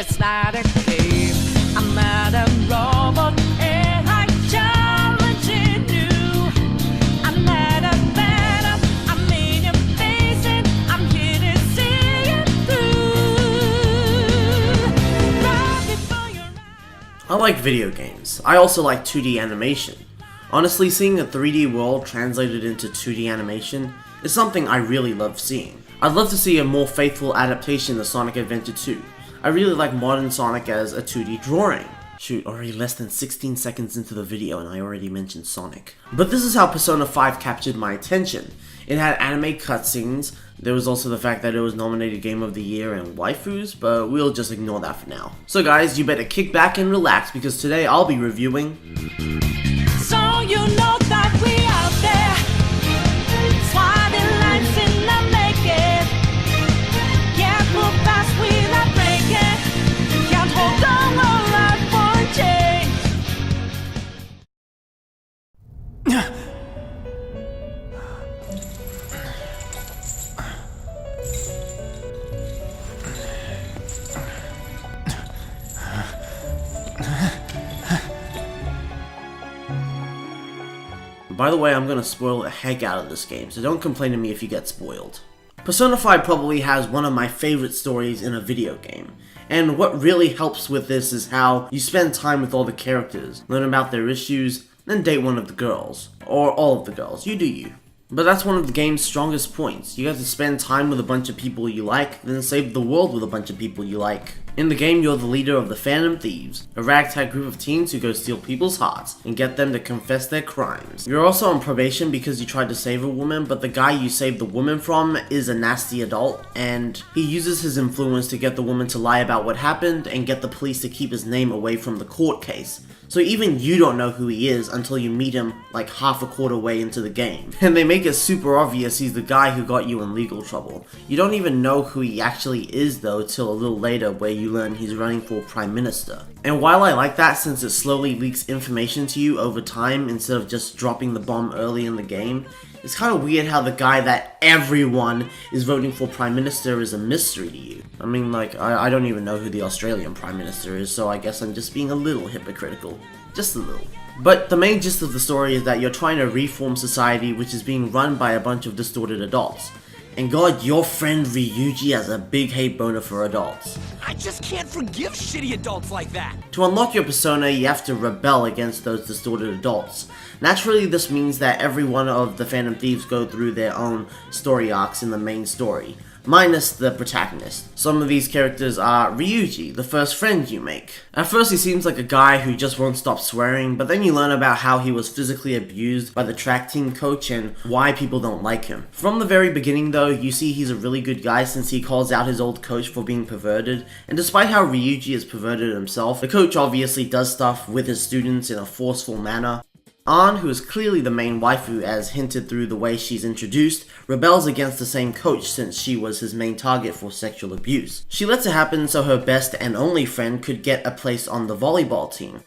It's not a game, I'm not a robot, and I'm challenging you. I'm not a phantom, I'm in your face, and I'm here to see you through. Right before your eyes. I like video games. I also like 2D animation. Honestly, seeing a 3D world translated into 2D animation is something I really love seeing. I'd love to see a more faithful adaptation of Sonic Adventure 2. I really like modern Sonic as a 2D drawing. Shoot, already less than 16 seconds into the video and I already mentioned Sonic. But this is how Persona 5 captured my attention. It had anime cutscenes, there was also the fact that it was nominated Game of the Year and waifus, but we'll just ignore that for now. So guys, you better kick back and relax because today I'll be reviewing... So you know that we out there, swatting lines in the making. Can't move fast without breaking. Can't hold on our life for change. By the way, I'm gonna spoil the heck out of this game, so don't complain to me if you get spoiled. Persona 5 probably has one of my favorite stories in a video game, and what really helps with this is how you spend time with all the characters, learn about their issues, then date one of the girls. Or all of the girls, you do you. But that's one of the game's strongest points. You get to spend time with a bunch of people you like, then save the world with a bunch of people you like. In the game, you're the leader of the Phantom Thieves, a ragtag group of teens who go steal people's hearts and get them to confess their crimes. You're also on probation because you tried to save a woman, but the guy you saved the woman from is a nasty adult, and he uses his influence to get the woman to lie about what happened and get the police to keep his name away from the court case. So even you don't know who he is until you meet him like half a quarter way into the game. And they make it super obvious he's the guy who got you in legal trouble. You don't even know who he actually is though till a little later where you learn he's running for Prime Minister. And while I like that since it slowly leaks information to you over time instead of just dropping the bomb early in the game, it's kind of weird how the guy that everyone is voting for Prime Minister is a mystery to you. I mean, like, I don't even know who the Australian Prime Minister is, so I guess I'm just being a little hypocritical. Just a little. But the main gist of the story is that you're trying to reform society which is being run by a bunch of distorted adults. And God, your friend Ryuji has a big hate boner for adults. I just can't forgive shitty adults like that! To unlock your persona, you have to rebel against those distorted adults. Naturally, this means that every one of the Phantom Thieves go through their own story arcs in the main story, minus the protagonist. Some of these characters are Ryuji, the first friend you make. At first he seems like a guy who just won't stop swearing, but then you learn about how he was physically abused by the track team coach and why people don't like him. From the very beginning though, you see he's a really good guy since he calls out his old coach for being perverted, and despite how Ryuji is perverted himself, the coach obviously does stuff with his students in a forceful manner. Ann, who is clearly the main waifu as hinted through the way she's introduced, rebels against the same coach since she was his main target for sexual abuse. She lets it happen so her best and only friend could get a place on the volleyball team.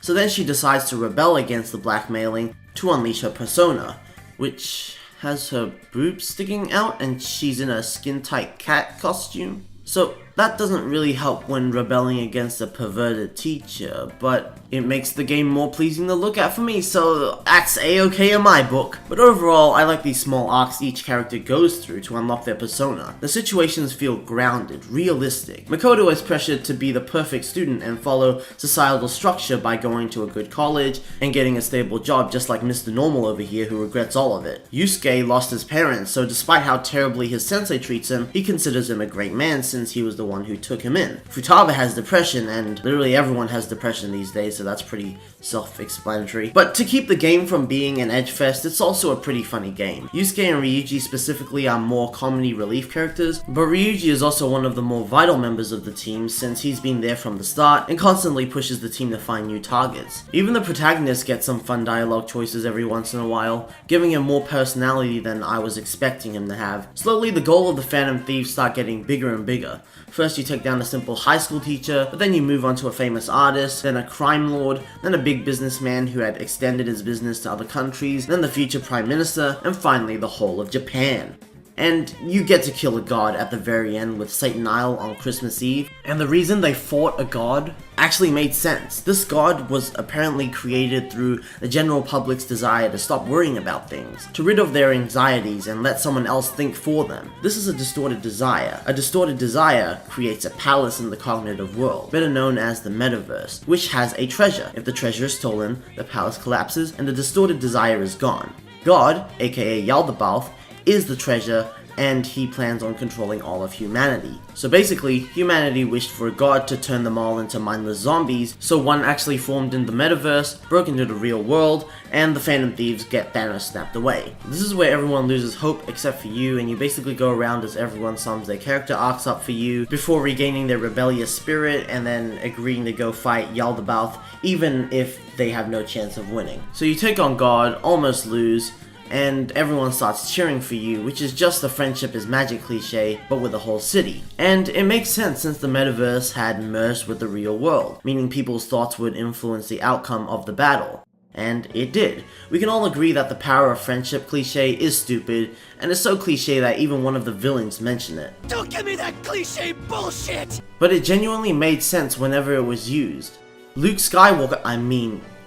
So then she decides to rebel against the blackmailing to unleash her persona, which has her boobs sticking out and she's in a skin-tight cat costume. So that doesn't really help when rebelling against a perverted teacher, but it makes the game more pleasing to look at for me, so that's a-okay in my book. But overall, I like these small arcs each character goes through to unlock their persona. The situations feel grounded, realistic. Makoto is pressured to be the perfect student and follow societal structure by going to a good college and getting a stable job just like Mr. Normal over here who regrets all of it. Yusuke lost his parents, so despite how terribly his sensei treats him, he considers him a great man since he was the the one who took him in. Futaba has depression, and literally everyone has depression these days, so that's pretty self-explanatory. But to keep the game from being an edgefest, it's also a pretty funny game. Yusuke and Ryuji specifically are more comedy relief characters, but Ryuji is also one of the more vital members of the team since he's been there from the start and constantly pushes the team to find new targets. Even the protagonist gets some fun dialogue choices every once in a while, giving him more personality than I was expecting him to have. Slowly, the goal of the Phantom Thieves start getting bigger and bigger. First you take down a simple high school teacher, but then you move on to a famous artist, then a crime lord, then a big businessman who had extended his business to other countries, then the future prime minister, and finally the whole of Japan. And you get to kill a god at the very end with Satan Isle on Christmas Eve. And the reason they fought a god actually made sense. This god was apparently created through the general public's desire to stop worrying about things, to rid of their anxieties and let someone else think for them. This is a distorted desire. A distorted desire creates a palace in the cognitive world, better known as the metaverse, which has a treasure. If the treasure is stolen, the palace collapses and the distorted desire is gone. God, aka Yaldabaoth, is the treasure, and he plans on controlling all of humanity. So basically, humanity wished for a god to turn them all into mindless zombies, so one actually formed in the metaverse, broke into the real world, and the Phantom Thieves get Thanos snapped away. This is where everyone loses hope except for you, and you basically go around as everyone sums their character arcs up for you, before regaining their rebellious spirit, and then agreeing to go fight Yaldabaoth, even if they have no chance of winning. So you take on God, almost lose, and everyone starts cheering for you, which is just the friendship is magic cliche, but with a whole city. And it makes sense since the metaverse had merged with the real world, meaning people's thoughts would influence the outcome of the battle. And it did. We can all agree that the power of friendship cliche is stupid, and it's so cliche that even one of the villains mentioned it. Don't give me that cliche bullshit! But it genuinely made sense whenever it was used. Luke Skywalker,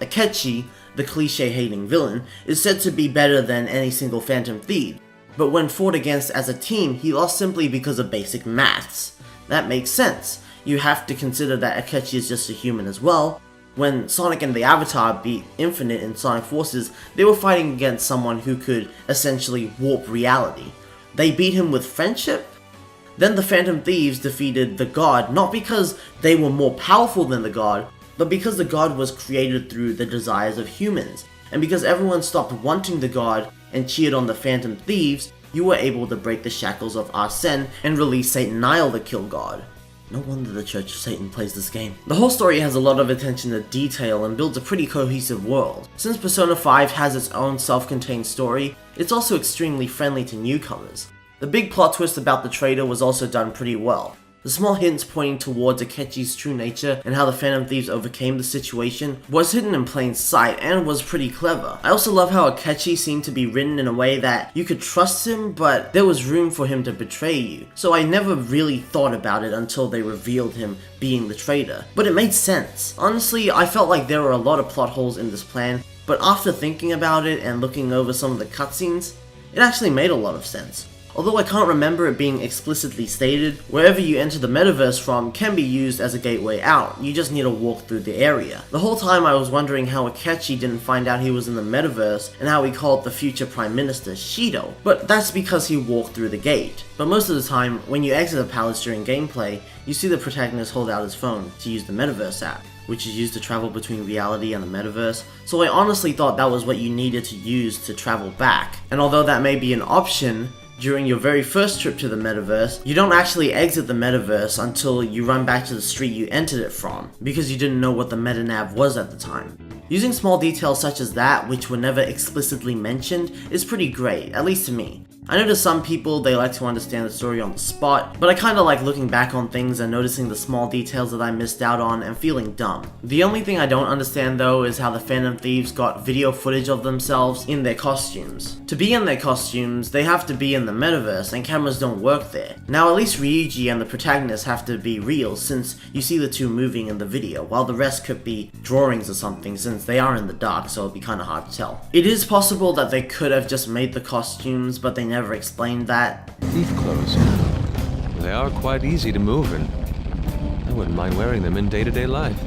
Akechi, the cliche-hating villain, is said to be better than any single Phantom Thief, but when fought against as a team, he lost simply because of basic maths. That makes sense. You have to consider that Akechi is just a human as well. When Sonic and the Avatar beat Infinite in Sonic Forces, they were fighting against someone who could essentially warp reality. They beat him with friendship? Then the Phantom Thieves defeated the god not because they were more powerful than the god, but because the god was created through the desires of humans, and because everyone stopped wanting the god and cheered on the Phantom Thieves, you were able to break the shackles of Arsene and release Satan Isle to kill God. No wonder the Church of Satan plays this game. The whole story has a lot of attention to detail and builds a pretty cohesive world. Since Persona 5 has its own self-contained story, it's also extremely friendly to newcomers. The big plot twist about the traitor was also done pretty well. The small hints pointing towards Akechi's true nature and how the Phantom Thieves overcame the situation was hidden in plain sight and was pretty clever. I also love how Akechi seemed to be written in a way that you could trust him, but there was room for him to betray you. So I never really thought about it until they revealed him being the traitor. But it made sense. Honestly, I felt like there were a lot of plot holes in this plan, but after thinking about it and looking over some of the cutscenes, it actually made a lot of sense. Although I can't remember it being explicitly stated, wherever you enter the metaverse from can be used as a gateway out, you just need to walk through the area. The whole time I was wondering how Akechi didn't find out he was in the metaverse and how he called the future Prime Minister Shido, but that's because he walked through the gate. But most of the time, when you exit a palace during gameplay, you see the protagonist hold out his phone to use the metaverse app, which is used to travel between reality and the metaverse, so I honestly thought that was what you needed to use to travel back. And although that may be an option, during your very first trip to the metaverse, you don't actually exit the metaverse until you run back to the street you entered it from, because you didn't know what the metanav was at the time. Using small details such as that, which were never explicitly mentioned, is pretty great, at least to me. I know to some people they like to understand the story on the spot, but I kinda like looking back on things and noticing the small details that I missed out on and feeling dumb. The only thing I don't understand though is how the Phantom Thieves got video footage of themselves in their costumes. To be in their costumes, they have to be in the metaverse and cameras don't work there. Now at least Ryuji and the protagonist have to be real since you see the two moving in the video, while the rest could be drawings or something since they are in the dark, so it'd be kinda hard to tell. It is possible that they could have just made the costumes, but they never explained that. Thief clothes. They are quite easy to move in. I wouldn't mind wearing them in day-to-day life.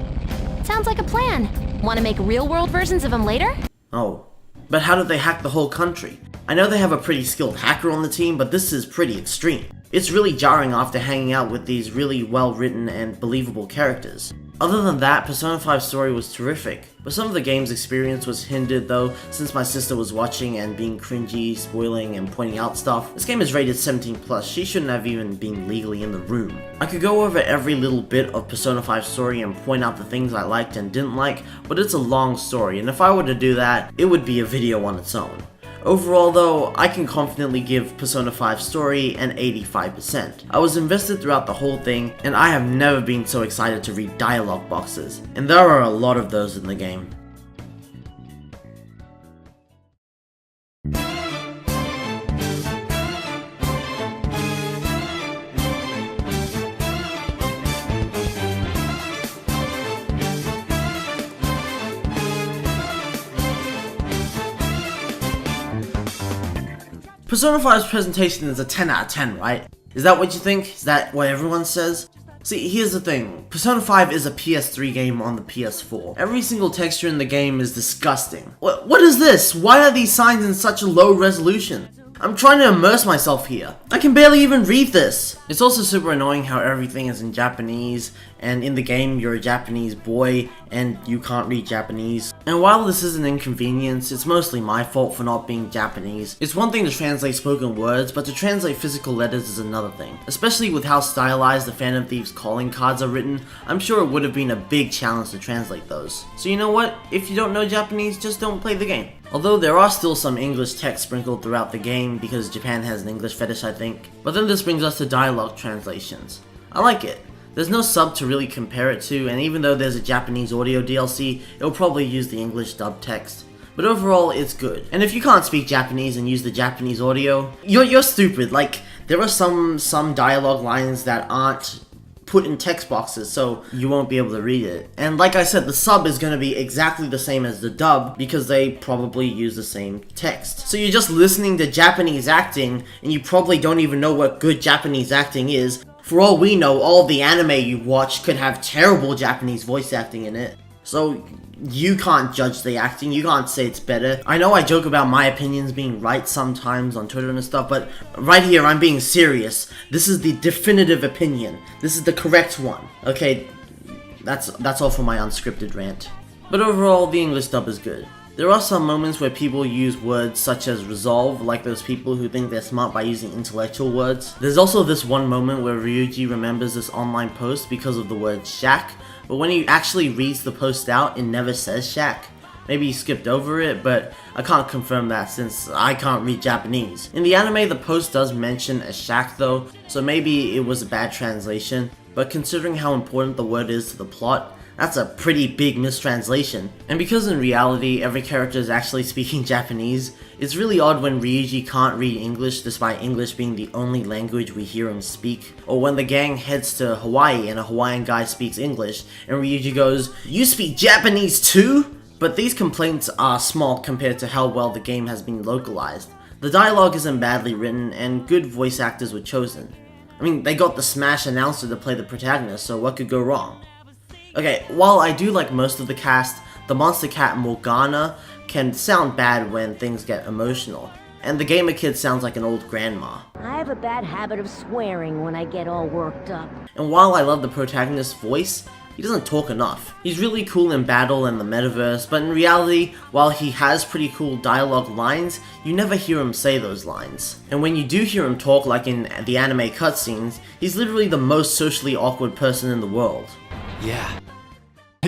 Sounds like a plan. Want to make real-world versions of them later? Oh. But how did they hack the whole country? I know they have a pretty skilled hacker on the team, but this is pretty extreme. It's really jarring after hanging out with these really well written and believable characters. Other than that, Persona 5's story was terrific, but some of the game's experience was hindered though, since my sister was watching and being cringy, spoiling, and pointing out stuff. This game is rated 17+, she shouldn't have even been legally in the room. I could go over every little bit of Persona 5's story and point out the things I liked and didn't like, but it's a long story, and if I were to do that, it would be a video on its own. Overall though, I can confidently give Persona 5's story an 85%. I was invested throughout the whole thing, and I have never been so excited to read dialogue boxes, and there are a lot of those in the game. Persona 5's presentation is a 10 out of 10, right? Is that what you think? Is that what everyone says? See, here's the thing. Persona 5 is a PS3 game on the PS4. Every single texture in the game is disgusting. What is this? Why are these signs in such a low resolution? I'm trying to immerse myself here. I can barely even read this. It's also super annoying how everything is in Japanese, and in the game you're a Japanese boy and you can't read Japanese. And while this is an inconvenience, it's mostly my fault for not being Japanese. It's one thing to translate spoken words, but to translate physical letters is another thing. Especially with how stylized the Phantom Thieves calling cards are written, I'm sure it would have been a big challenge to translate those. So you know what? If you don't know Japanese, just don't play the game. Although there are still some English text sprinkled throughout the game because Japan has an English fetish, I think. But then this brings us to dialogue translations. I like it. There's no sub to really compare it to, and even though there's a Japanese audio DLC, it'll probably use the English dub text. But overall, it's good. And if you can't speak Japanese and use the Japanese audio, you're stupid. Like, there are some dialogue lines that aren't put in text boxes, so you won't be able to read it. And like I said, the sub is going to be exactly the same as the dub because they probably use the same text. So you're just listening to Japanese acting, and you probably don't even know what good Japanese acting is. For all we know, all the anime you watch could have terrible Japanese voice acting in it. So you can't judge the acting, you can't say it's better. I know I joke about my opinions being right sometimes on Twitter and stuff, but right here I'm being serious. This is the definitive opinion. This is the correct one. Okay, that's all for my unscripted rant. But overall, the English dub is good. There are some moments where people use words such as resolve, like those people who think they're smart by using intellectual words. There's also this one moment where Ryuji remembers this online post because of the word shack, but when he actually reads the post out, it never says shack. Maybe he skipped over it, but I can't confirm that since I can't read Japanese. In the anime, the post does mention a shack though, so maybe it was a bad translation, but considering how important the word is to the plot, that's a pretty big mistranslation. And because in reality, every character is actually speaking Japanese, it's really odd when Ryuji can't read English despite English being the only language we hear him speak. Or when the gang heads to Hawaii and a Hawaiian guy speaks English, and Ryuji goes, "You speak Japanese too?" But these complaints are small compared to how well the game has been localized. The dialogue isn't badly written, and good voice actors were chosen. I mean, they got the Smash announcer to play the protagonist, so what could go wrong? Okay, while I do like most of the cast, the monster cat Morgana can sound bad when things get emotional, and the gamer kid sounds like an old grandma. I have a bad habit of swearing when I get all worked up. And while I love the protagonist's voice, he doesn't talk enough. He's really cool in battle and the metaverse, but in reality, while he has pretty cool dialogue lines, you never hear him say those lines. And when you do hear him talk, like in the anime cutscenes, he's literally the most socially awkward person in the world. Yeah. I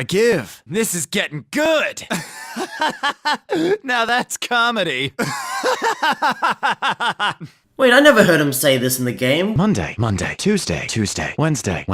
give. This is getting good. Now that's comedy. Wait, I never heard him say this in the game. Monday, Tuesday, Wednesday,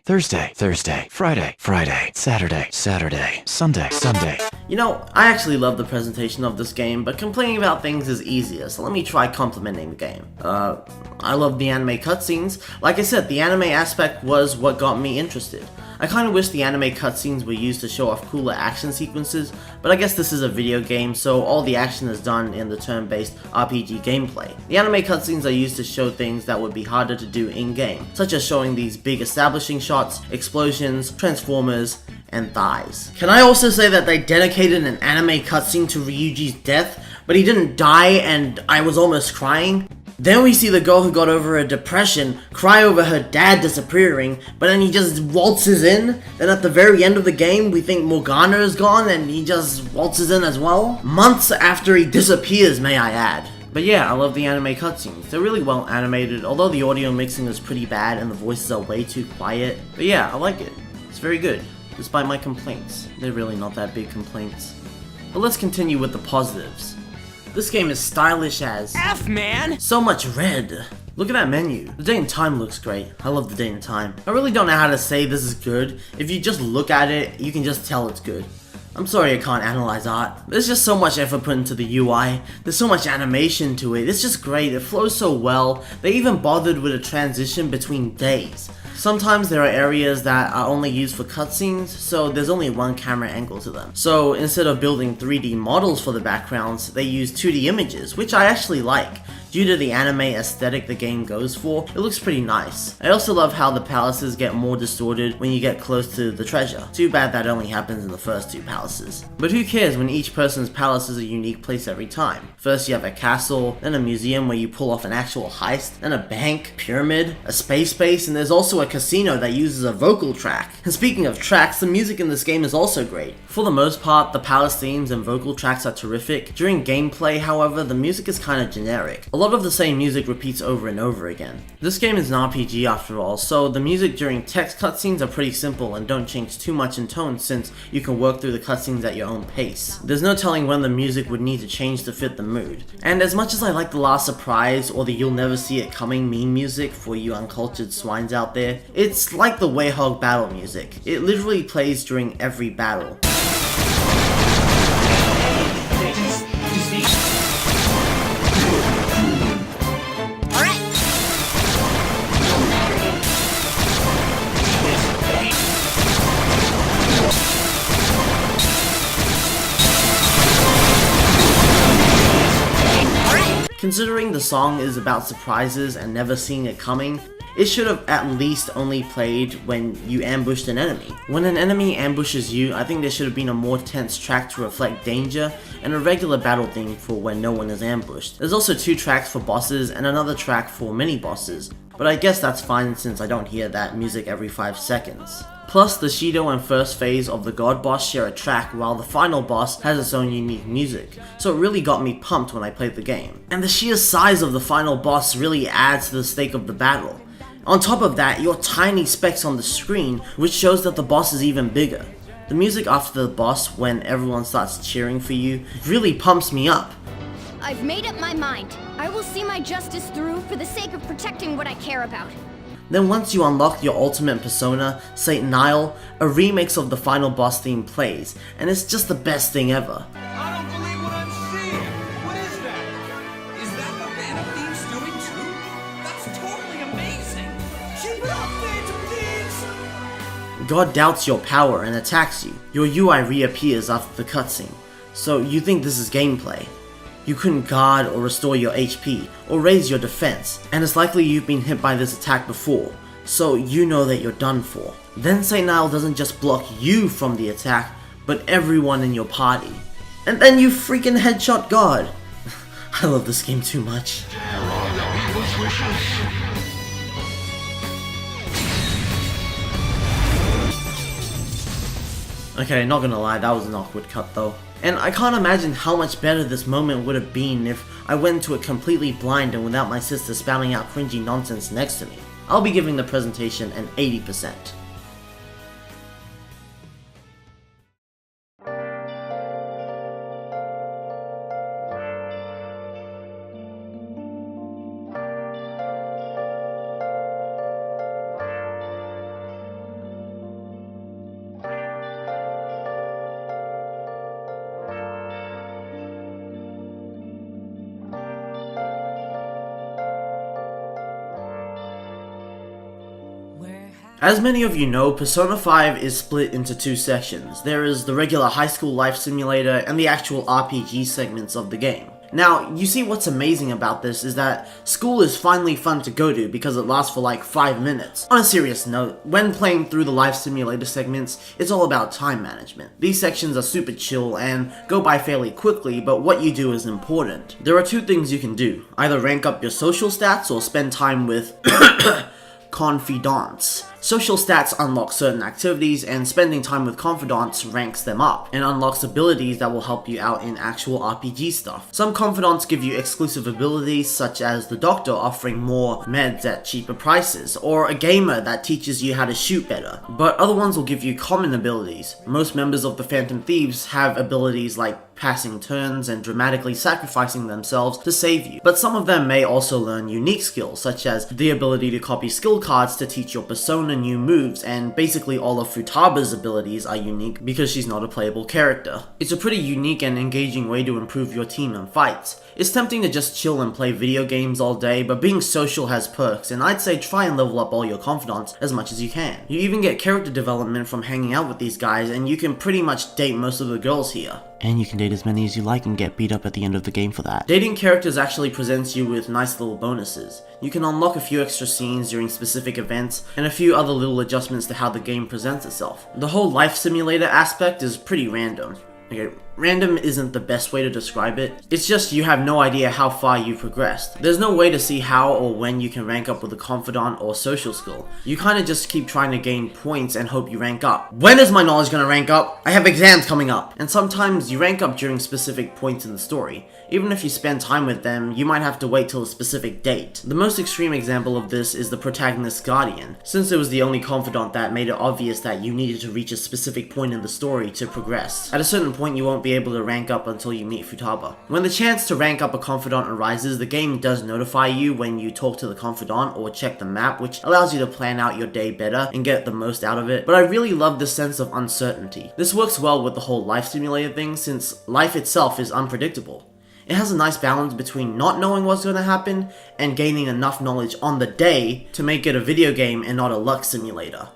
Thursday, Friday, Saturday, Sunday. You know, I actually love the presentation of this game, but complaining about things is easier, so let me try complimenting the game. I love the anime cutscenes. Like I said, the anime aspect was what got me interested. I kinda wish the anime cutscenes were used to show off cooler action sequences, but I guess this is a video game, so all the action is done in the turn-based RPG gameplay. The anime cutscenes are used to show things that would be harder to do in-game, such as showing these big establishing shots, explosions, transformers, and thighs. Can I also say that they dedicated an anime cutscene to Ryuji's death, but he didn't die and I was almost crying? Then we see the girl who got over her depression cry over her dad disappearing, but then he just waltzes in. Then at the very end of the game, we think Morgana is gone and he just waltzes in as well. Months after he disappears, may I add. But yeah, I love the anime cutscenes. They're really well animated, although the audio mixing is pretty bad and the voices are way too quiet. But yeah, I like it. It's very good, despite my complaints. They're really not that big complaints. But let's continue with the positives. This game is stylish as F, man! So much red. Look at that menu. The date and time looks great. I love the date and time. I really don't know how to say this is good. If you just look at it, you can just tell it's good. I'm sorry I can't analyze art. There's just so much effort put into the UI. There's so much animation to it. It's just great. It flows so well. They even bothered with a transition between days. Sometimes there are areas that are only used for cutscenes, so there's only one camera angle to them. So instead of building 3D models for the backgrounds, they use 2D images, which I actually like. Due to the anime aesthetic the game goes for, it looks pretty nice. I also love how the palaces get more distorted when you get close to the treasure. Too bad that only happens in the first 2 palaces. But who cares when each person's palace is a unique place every time. First you have a castle, then a museum where you pull off an actual heist, then a bank, pyramid, a space base, and there's also a casino that uses a vocal track. And speaking of tracks, the music in this game is also great. For the most part, the palace themes and vocal tracks are terrific. During gameplay, however, the music is kinda generic. A lot of the same music repeats over and over again. This game is an RPG after all, so the music during text cutscenes are pretty simple and don't change too much in tone since you can work through the cutscenes at your own pace. There's no telling when the music would need to change to fit the mood. And as much as I like the last surprise or the you'll never see it coming meme music for you uncultured swines out there, it's like the Wayhog battle music. It literally plays during every battle. Considering the song is about surprises and never seeing it coming, it should have at least only played when you ambushed an enemy. When an enemy ambushes you, I think there should have been a more tense track to reflect danger, and a regular battle theme for when no one is ambushed. There's also 2 tracks for bosses and another track for mini bosses, but I guess that's fine since I don't hear that music every 5 seconds. Plus, the Shido and first phase of the God boss share a track while the final boss has its own unique music, so it really got me pumped when I played the game. And the sheer size of the final boss really adds to the stake of the battle. On top of that, your tiny specks on the screen, which shows that the boss is even bigger. The music after the boss, when everyone starts cheering for you, really pumps me up. I've made up my mind. I will see my justice through for the sake of protecting what I care about. Then once you unlock your ultimate persona, Saint Nile, a remix of the final boss theme plays, and it's just the best thing ever. I don't believe what I'm seeing! What is that? Is that the Band of Thieves doing too? That's totally amazing! Keep it up, Band of Thieves! God doubts your power and attacks you. Your UI reappears after the cutscene, so you think this is gameplay. You couldn't guard or restore your HP, or raise your defense, and it's likely you've been hit by this attack before, so you know that you're done for. Then Saint Nile doesn't just block you from the attack, but everyone in your party. And then you freaking headshot God. I love this game too much. Okay, not gonna lie, that was an awkward cut though. And I can't imagine how much better this moment would have been if I went into it completely blind and without my sister spamming out cringy nonsense next to me. I'll be giving the presentation an 80%. As many of you know, Persona 5 is split into 2 sections. There is the regular high school life simulator and the actual RPG segments of the game. Now, you see what's amazing about this is that school is finally fun to go to because it lasts for like 5 minutes. On a serious note, when playing through the life simulator segments, it's all about time management. These sections are super chill and go by fairly quickly, but what you do is important. There are 2 things you can do: either rank up your social stats or spend time with confidants. Social stats unlock certain activities, and spending time with confidants ranks them up, and unlocks abilities that will help you out in actual RPG stuff. Some confidants give you exclusive abilities, such as the doctor offering more meds at cheaper prices, or a gamer that teaches you how to shoot better, but other ones will give you common abilities. Most members of the Phantom Thieves have abilities like passing turns and dramatically sacrificing themselves to save you, but some of them may also learn unique skills, such as the ability to copy skill cards to teach your persona new moves, and basically all of Futaba's abilities are unique because she's not a playable character. It's a pretty unique and engaging way to improve your team in fights. It's tempting to just chill and play video games all day, but being social has perks, and I'd say try and level up all your confidants as much as you can. You even get character development from hanging out with these guys, and you can pretty much date most of the girls here. And you can date as many as you like and get beat up at the end of the game for that. Dating characters actually presents you with nice little bonuses. You can unlock a few extra scenes during specific events, and a few other little adjustments to how the game presents itself. The whole life simulator aspect is pretty random. Okay, random isn't the best way to describe it. It's just you have no idea how far you've progressed. There's no way to see how or when you can rank up with a confidant or social skill. You kinda just keep trying to gain points and hope you rank up. When is my knowledge gonna rank up? I have exams coming up! And sometimes you rank up during specific points in the story. Even if you spend time with them, you might have to wait till a specific date. The most extreme example of this is the protagonist's guardian, since it was the only confidant that made it obvious that you needed to reach a specific point in the story to progress. At a certain point, you won't be able to rank up until you meet Futaba. When the chance to rank up a confidant arises, the game does notify you when you talk to the confidant or check the map, which allows you to plan out your day better and get the most out of it. But I really love this sense of uncertainty. This works well with the whole life simulator thing, since life itself is unpredictable. It has a nice balance between not knowing what's going to happen and gaining enough knowledge on the day to make it a video game and not a luck simulator.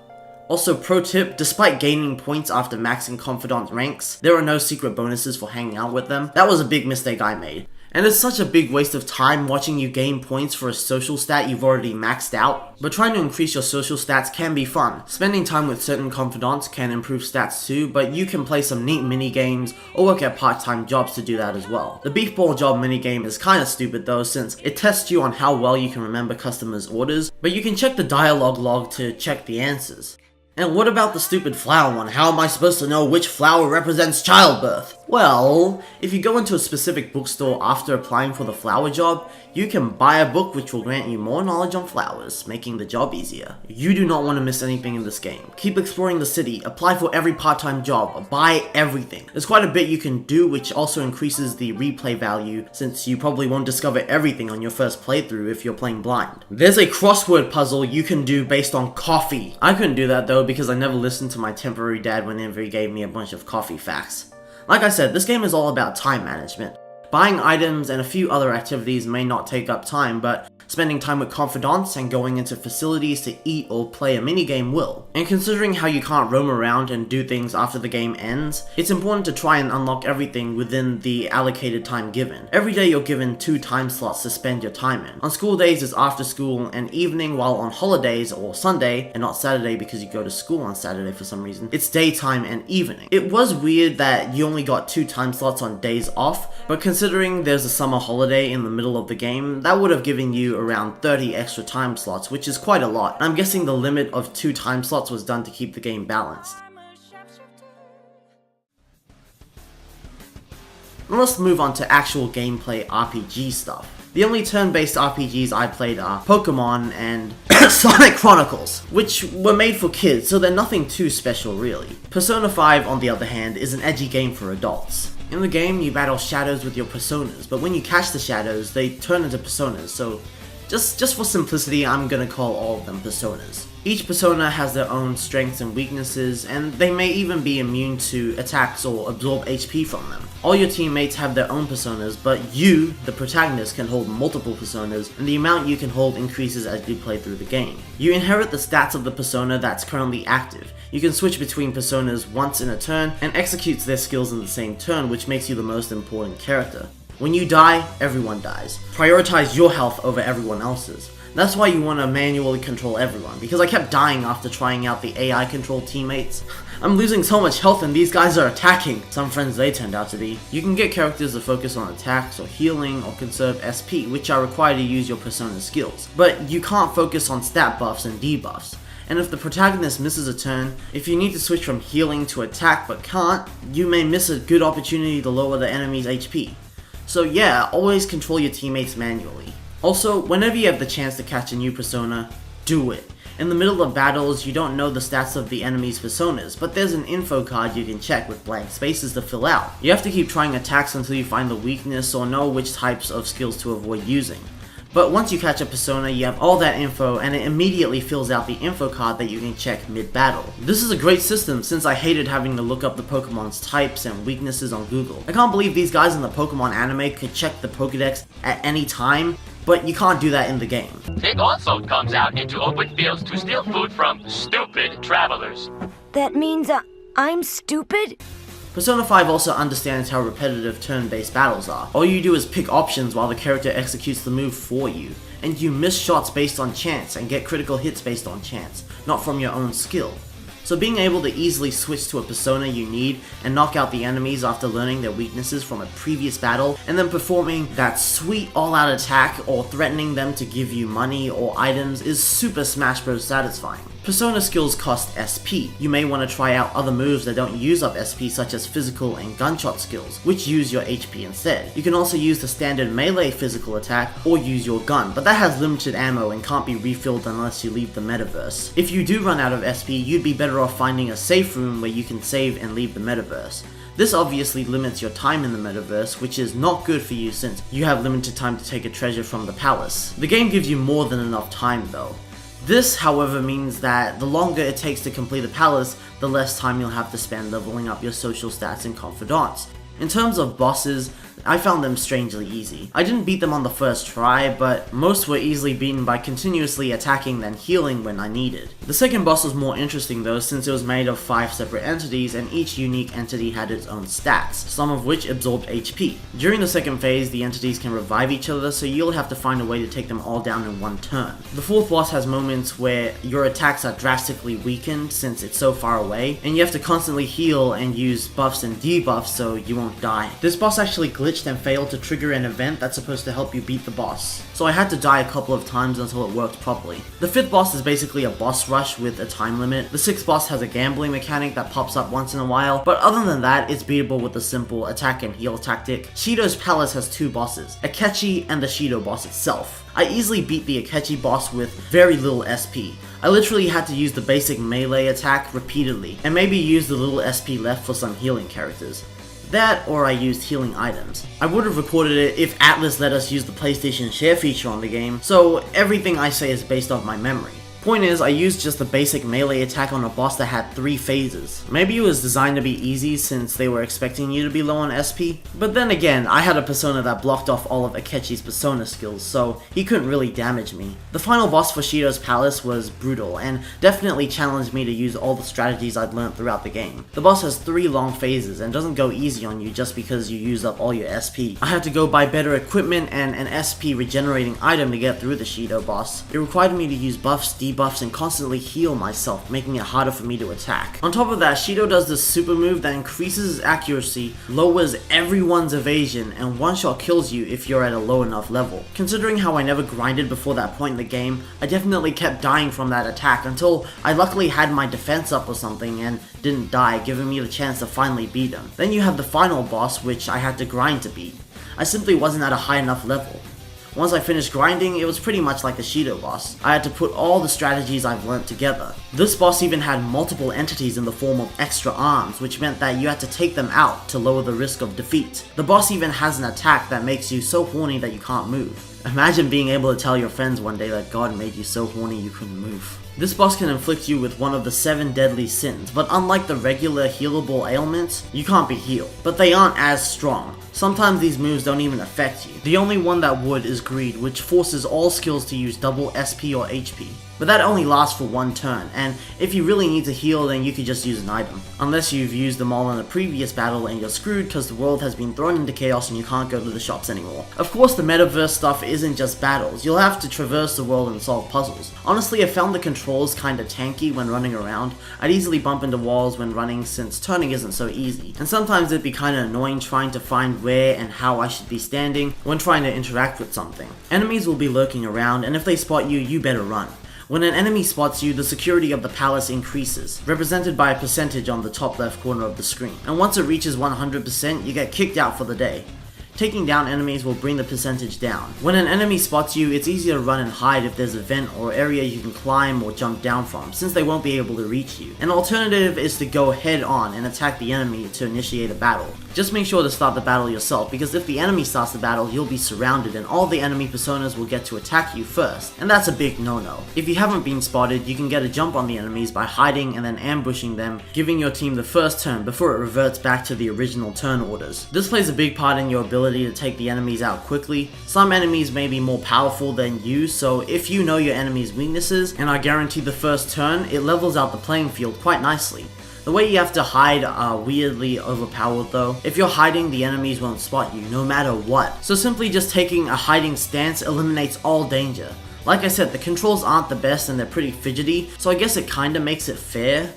Also, pro tip, despite gaining points after maxing confidant ranks, there are no secret bonuses for hanging out with them. That was a big mistake I made. And it's such a big waste of time watching you gain points for a social stat you've already maxed out. But trying to increase your social stats can be fun. Spending time with certain confidants can improve stats too, but you can play some neat mini games or work at part-time jobs to do that as well. The beefball job minigame is kinda stupid though, since it tests you on how well you can remember customers' orders, but you can check the dialogue log to check the answers. And what about the stupid flower one? How am I supposed to know which flower represents childbirth? Well, if you go into a specific bookstore after applying for the flower job, you can buy a book which will grant you more knowledge on flowers, making the job easier. You do not want to miss anything in this game. Keep exploring the city, apply for every part-time job, buy everything. There's quite a bit you can do, which also increases the replay value, since you probably won't discover everything on your first playthrough if you're playing blind. There's a crossword puzzle you can do based on coffee. I couldn't do that though because I never listened to my temporary dad whenever he gave me a bunch of coffee facts. Like I said, this game is all about time management. Buying items and a few other activities may not take up time, but spending time with confidants and going into facilities to eat or play a minigame will. And considering how you can't roam around and do things after the game ends, it's important to try and unlock everything within the allocated time given. Every day you're given 2 time slots to spend your time in. On school days it's after school and evening, while on holidays or Sunday, and not Saturday because you go to school on Saturday for some reason, it's daytime and evening. It was weird that you only got 2 time slots on days off, but considering there's a summer holiday in the middle of the game, that would have given you around 30 extra time slots, which is quite a lot. I'm guessing the limit of 2 time slots was done to keep the game balanced. Now let's move on to actual gameplay RPG stuff. The only turn-based RPGs I played are Pokemon and Sonic Chronicles, which were made for kids, so they're nothing too special really. Persona 5, on the other hand, is an edgy game for adults. In the game, you battle shadows with your personas, but when you catch the shadows, they turn into personas, so just for simplicity, I'm gonna call all of them personas. Each persona has their own strengths and weaknesses, and they may even be immune to attacks or absorb HP from them. All your teammates have their own personas, but you, the protagonist, can hold multiple personas, and the amount you can hold increases as you play through the game. You inherit the stats of the persona that's currently active. You can switch between personas once in a turn, and executes their skills in the same turn, which makes you the most important character. When you die, everyone dies. Prioritize your health over everyone else's. That's why you want to manually control everyone, because I kept dying after trying out the AI controlled teammates. I'm losing so much health and these guys are attacking. Some friends they turned out to be. You can get characters to focus on attacks or healing or conserve SP, which are required to use your persona skills. But you can't focus on stat buffs and debuffs. And if the protagonist misses a turn, if you need to switch from healing to attack but can't, you may miss a good opportunity to lower the enemy's HP. So yeah, always control your teammates manually. Also, whenever you have the chance to catch a new persona, do it. In the middle of battles, you don't know the stats of the enemy's personas, but there's an info card you can check with blank spaces to fill out. You have to keep trying attacks until you find the weakness or know which types of skills to avoid using. But once you catch a persona, you have all that info and it immediately fills out the info card that you can check mid-battle. This is a great system since I hated having to look up the Pokemon's types and weaknesses on Google. I can't believe these guys in the Pokemon anime could check the Pokedex at any time, but you can't do that in the game. It also comes out into open fields to steal food from stupid travelers. That means I'm stupid? Persona 5 also understands how repetitive turn-based battles are. All you do is pick options while the character executes the move for you, and you miss shots based on chance and get critical hits based on chance, not from your own skill. So being able to easily switch to a persona you need and knock out the enemies after learning their weaknesses from a previous battle and then performing that sweet all-out attack or threatening them to give you money or items is super Smash Bros. Satisfying. Persona skills cost SP. You may want to try out other moves that don't use up SP such as physical and gunshot skills, which use your HP instead. You can also use the standard melee physical attack or use your gun, but that has limited ammo and can't be refilled unless you leave the metaverse. If you do run out of SP, you'd be better off finding a safe room where you can save and leave the metaverse. This obviously limits your time in the metaverse, which is not good for you since you have limited time to take a treasure from the palace. The game gives you more than enough time though. This, however, means that the longer it takes to complete a palace, the less time you'll have to spend leveling up your social stats and confidants. In terms of bosses, I found them strangely easy. I didn't beat them on the first try, but most were easily beaten by continuously attacking then healing when I needed. The second boss was more interesting though, since it was made of 5 separate entities and each unique entity had its own stats, some of which absorbed HP. During the second phase, the entities can revive each other, so you'll have to find a way to take them all down in one turn. The fourth boss has moments where your attacks are drastically weakened since it's so far away, and you have to constantly heal and use buffs and debuffs so you won't die. This boss actually glitched and failed to trigger an event that's supposed to help you beat the boss, so I had to die a couple of times until it worked properly. The fifth boss is basically a boss rush with a time limit. The sixth boss has a gambling mechanic that pops up once in a while, but other than that, it's beatable with a simple attack and heal tactic. Shido's Palace has 2 bosses, Akechi and the Shido boss itself. I easily beat the Akechi boss with very little SP. I literally had to use the basic melee attack repeatedly, and maybe use the little SP left for some healing characters. That, or I used healing items. I would have recorded it if Atlas let us use the PlayStation Share feature on the game, so everything I say is based off my memory. Point is, I used just the basic melee attack on a boss that had 3 phases. Maybe it was designed to be easy since they were expecting you to be low on SP, but then again, I had a persona that blocked off all of Akechi's persona skills, so he couldn't really damage me. The final boss for Shido's Palace was brutal, and definitely challenged me to use all the strategies I'd learned throughout the game. The boss has 3 long phases, and doesn't go easy on you just because you use up all your SP. I had to go buy better equipment and an SP regenerating item to get through the Shido boss. It required me to use buffs, debuffs, and constantly heal myself, making it harder for me to attack. On top of that, Shido does this super move that increases his accuracy, lowers everyone's evasion, and one-shot kills you if you're at a low enough level. Considering how I never grinded before that point in the game, I definitely kept dying from that attack until I luckily had my defense up or something and didn't die, giving me the chance to finally beat him. Then you have the final boss, which I had to grind to beat. I simply wasn't at a high enough level. Once I finished grinding, it was pretty much like the Shido boss. I had to put all the strategies I've learnt together. This boss even had multiple entities in the form of extra arms, which meant that you had to take them out to lower the risk of defeat. The boss even has an attack that makes you so horny that you can't move. Imagine being able to tell your friends one day that God made you so horny you couldn't move. This boss can inflict you with one of the 7 deadly sins, but unlike the regular healable ailments, you can't be healed. But they aren't as strong. Sometimes these moves don't even affect you. The only one that would is Greed, which forces all skills to use double SP or HP. but that only lasts for one turn, and if you really need to heal, then you could just use an item. Unless you've used them all in a previous battle and you're screwed because the world has been thrown into chaos and you can't go to the shops anymore. Of course, the metaverse stuff isn't just battles. You'll have to traverse the world and solve puzzles. Honestly, I found the controls kinda tanky when running around. I'd easily bump into walls when running since turning isn't so easy, and sometimes it'd be kinda annoying trying to find where and how I should be standing when trying to interact with something. Enemies will be lurking around, and if they spot you, you better run. When an enemy spots you, the security of the palace increases, represented by a percentage on the top left corner of the screen, and once it reaches 100%, you get kicked out for the day. Taking down enemies will bring the percentage down. When an enemy spots you, it's easier to run and hide if there's a vent or area you can climb or jump down from, since they won't be able to reach you. An alternative is to go head on and attack the enemy to initiate a battle. Just make sure to start the battle yourself, because if the enemy starts the battle, you'll be surrounded and all the enemy personas will get to attack you first, and that's a big no-no. If you haven't been spotted, you can get a jump on the enemies by hiding and then ambushing them, giving your team the first turn before it reverts back to the original turn orders. This plays a big part in your ability to take the enemies out quickly. Some enemies may be more powerful than you, so if you know your enemy's weaknesses and are guaranteed the first turn, it levels out the playing field quite nicely. The way you have to hide are weirdly overpowered though. If you're hiding, the enemies won't spot you, no matter what. So simply just taking a hiding stance eliminates all danger. Like I said, the controls aren't the best and they're pretty fidgety, so I guess it kinda makes it fair.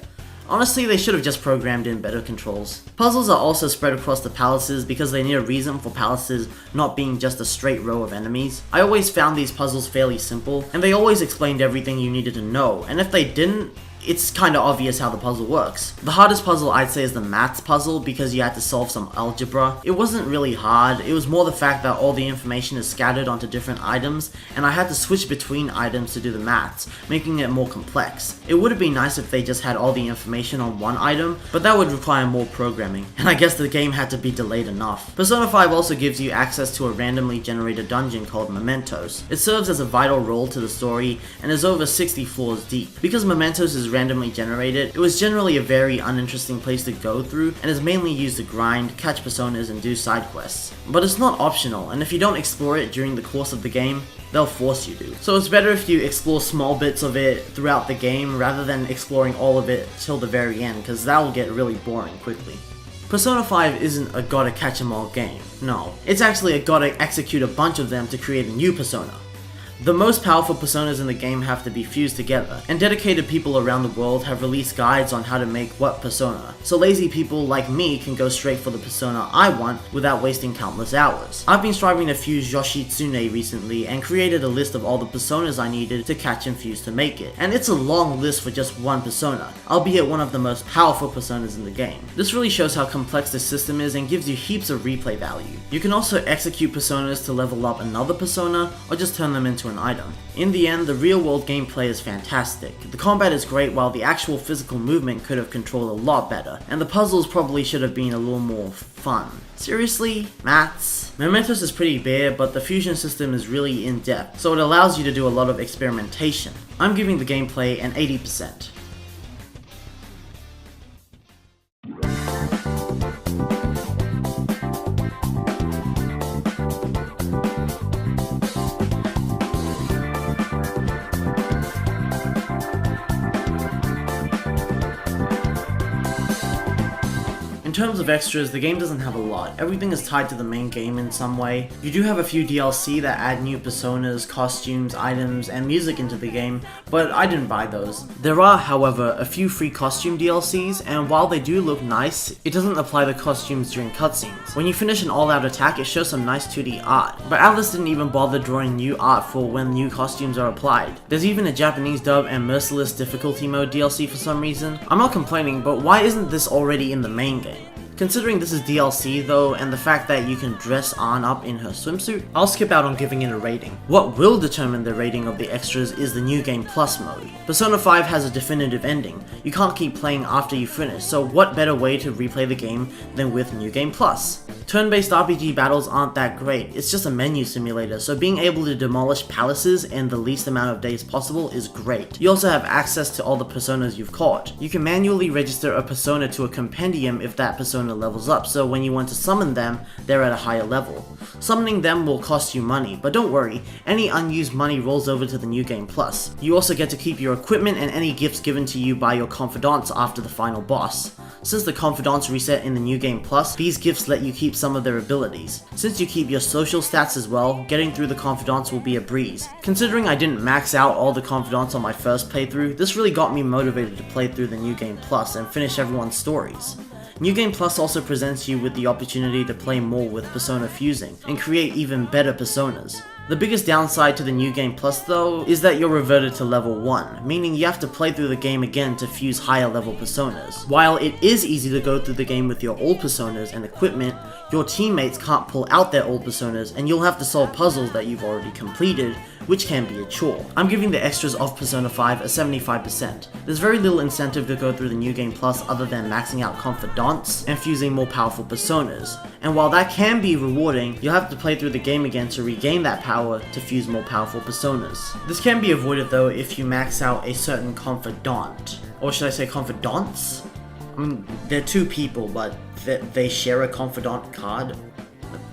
Honestly, they should have just programmed in better controls. Puzzles are also spread across the palaces because they need a reason for palaces not being just a straight row of enemies. I always found these puzzles fairly simple, and they always explained everything you needed to know, and if they didn't, it's kinda obvious how the puzzle works. The hardest puzzle I'd say is the maths puzzle because you had to solve some algebra. It wasn't really hard, it was more the fact that all the information is scattered onto different items and I had to switch between items to do the maths, making it more complex. It would have been nice if they just had all the information on one item, but that would require more programming, and I guess the game had to be delayed enough. Persona 5 also gives you access to a randomly generated dungeon called Mementos. It serves as a vital role to the story and is over 60 floors deep. Because Mementos is randomly generated, it was generally a very uninteresting place to go through and is mainly used to grind, catch personas, and do side quests. But it's not optional, and if you don't explore it during the course of the game, they'll force you to. So it's better if you explore small bits of it throughout the game rather than exploring all of it till the very end, because that will get really boring quickly. Persona 5 isn't a gotta catch 'em all game, no. It's actually a gotta execute a bunch of them to create a new persona. The most powerful personas in the game have to be fused together, and dedicated people around the world have released guides on how to make what persona, so lazy people like me can go straight for the persona I want without wasting countless hours. I've been striving to fuse Yoshitsune recently and created a list of all the personas I needed to catch and fuse to make it, and it's a long list for just one persona, albeit one of the most powerful personas in the game. This really shows how complex this system is and gives you heaps of replay value. You can also execute personas to level up another persona, or just turn them into an item. In the end, the real world gameplay is fantastic. The combat is great while the actual physical movement could have controlled a lot better, and the puzzles probably should have been a little more fun. Seriously? Maths? Mementos is pretty bare, but the fusion system is really in depth, so it allows you to do a lot of experimentation. I'm giving the gameplay an 80%. In terms of extras, the game doesn't have a lot. Everything is tied to the main game in some way. You do have a few DLC that add new personas, costumes, items, and music into the game, but I didn't buy those. There are, however, a few free costume DLCs, and while they do look nice, it doesn't apply the costumes during cutscenes. When you finish an all-out attack, it shows some nice 2D art, but Atlas didn't even bother drawing new art for when new costumes are applied. There's even a Japanese dub and merciless difficulty mode DLC for some reason. I'm not complaining, but why isn't this already in the main game? Considering this is DLC though, and the fact that you can dress Ann up in her swimsuit, I'll skip out on giving it a rating. What will determine the rating of the extras is the New Game Plus mode. Persona 5 has a definitive ending. You can't keep playing after you finish, so what better way to replay the game than with New Game Plus? Turn-based RPG battles aren't that great, it's just a menu simulator, so being able to demolish palaces in the least amount of days possible is great. You also have access to all the personas you've caught. You can manually register a persona to a compendium if that persona levels up, so when you want to summon them, they're at a higher level. Summoning them will cost you money, but don't worry, any unused money rolls over to the New Game Plus. You also get to keep your equipment and any gifts given to you by your confidants after the final boss. Since the confidants reset in the New Game Plus, these gifts let you keep some of their abilities. Since you keep your social stats as well, getting through the confidants will be a breeze. Considering I didn't max out all the confidants on my first playthrough, this really got me motivated to play through the New Game Plus and finish everyone's stories. New Game Plus also presents you with the opportunity to play more with persona fusing, and create even better personas. The biggest downside to the New Game Plus though, is that you're reverted to level 1, meaning you have to play through the game again to fuse higher level personas. While it is easy to go through the game with your old personas and equipment, your teammates can't pull out their old personas and you'll have to solve puzzles that you've already completed, which can be a chore. I'm giving the extras of Persona 5 a 75%. There's very little incentive to go through the New Game Plus other than maxing out confidants and fusing more powerful personas. And while that can be rewarding, you'll have to play through the game again to regain that power to fuse more powerful personas. This can be avoided though if you max out a certain confidant. Or should I say confidants? I mean, they're two people, but they share a confidant card.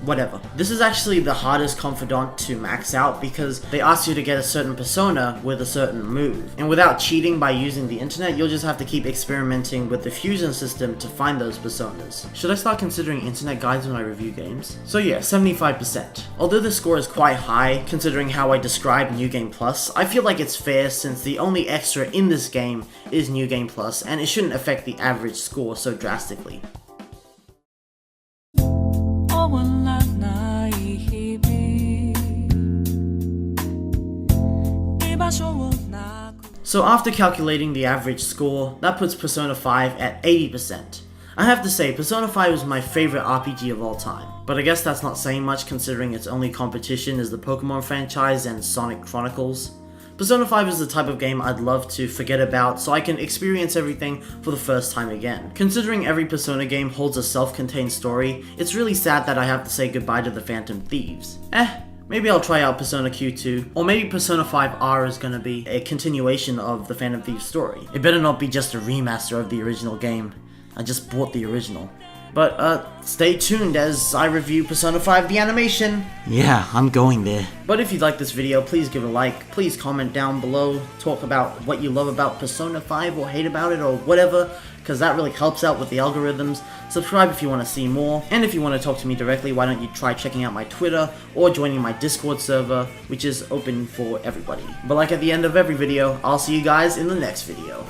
Whatever. This is actually the hardest confidant to max out because they ask you to get a certain persona with a certain move. And without cheating by using the internet, you'll just have to keep experimenting with the fusion system to find those personas. Should I start considering internet guides when I review games? So yeah, 75%. Although the score is quite high, considering how I describe New Game Plus, I feel like it's fair since the only extra in this game is New Game Plus, and it shouldn't affect the average score so drastically. So after calculating the average score, that puts Persona 5 at 80%. I have to say, Persona 5 is my favorite RPG of all time, but I guess that's not saying much considering its only competition is the Pokemon franchise and Sonic Chronicles. Persona 5 is the type of game I'd love to forget about so I can experience everything for the first time again. Considering every Persona game holds a self-contained story, it's really sad that I have to say goodbye to the Phantom Thieves. Maybe I'll try out Persona Q2, or maybe Persona 5R is gonna be a continuation of the Phantom Thieves story. It better not be just a remaster of the original game. I just bought the original. But, stay tuned as I review Persona 5 the animation. Yeah, I'm going there. But if you like this video, please give a like, please comment down below, talk about what you love about Persona 5 or hate about it or whatever, because that really helps out with the algorithms. Subscribe if you want to see more, and if you want to talk to me directly, why don't you try checking out my Twitter or joining my Discord server, which is open for everybody. But like at the end of every video, I'll see you guys in the next video.